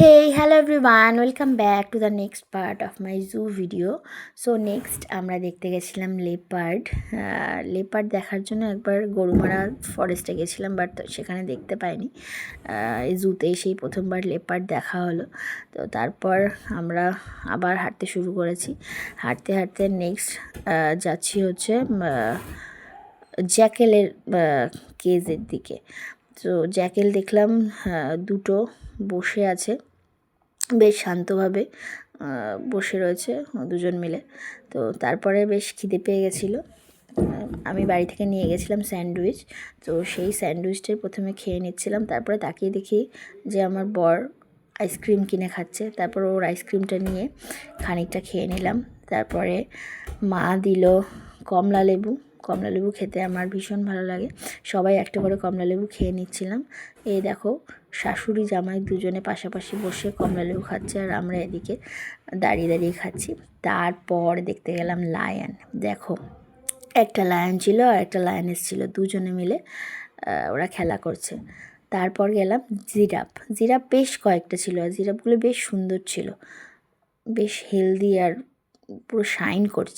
Hey, hello everyone, welcome back to the next part of my zoo video. So next আমরা দেখতে গেছিলাম leopard. Leopard দেখার জন্য একবার গরুমারা ফরেস্টে গেছিলাম, বাট সেখানে দেখতে পাইনি। এই জুতে এসেই প্রথমবার লেপার্ড দেখা হলো। তো তারপর আমরা আবার হাঁটতে শুরু করেছি। হাঁটতে হাঁটতে নেক্সট যাচ্ছি হচ্ছে জ্যাকেলের কেজের দিকে। তো জ্যাকেল দেখলাম দুটো বসে আছে, বেশ শান্তভাবে বসে রয়েছে দুজন মিলে। তো তারপরে বেশ খিদে পেয়ে গেছিলো। আমি বাড়ি থেকে নিয়ে গেছিলাম স্যান্ডউইচ। তো সেই স্যান্ডউইচটাই প্রথমে খেয়ে নিচ্ছিলাম, তারপরে তাকিয়ে দেখি যে আমার বর আইসক্রিম কিনে খাচ্ছে। তারপর ওর আইসক্রিমটা নিয়ে খানিকটা খেয়ে নিলাম। তারপরে মা দিল কমলা লেবু। কমলা লেবু খেতে আমার ভীষণ ভালো লাগে। সবাই একটা করে কমলা লেবু খেয়ে নিচ্ছিলাম। এই দেখো, শাশুড়ি জামাই দুজনে পাশাপাশি বসে কমলা লেবু খাচ্ছে, আর আমরা এদিকে দাঁড়িয়ে দাঁড়িয়ে খাচ্ছি। তারপর দেখতে গেলাম লায়ন। দেখো, একটা লায়ন ছিল আর একটা লায়নেস ছিল, দুজনে মিলে ওরা খেলা করছে। তারপর গেলাম জিরাফ। জিরাফ বেশ কয়েকটা ছিল, আর জিরাফগুলো বেশ সুন্দর ছিল, বেশ হেলদি আর পুরো শাইন করছে।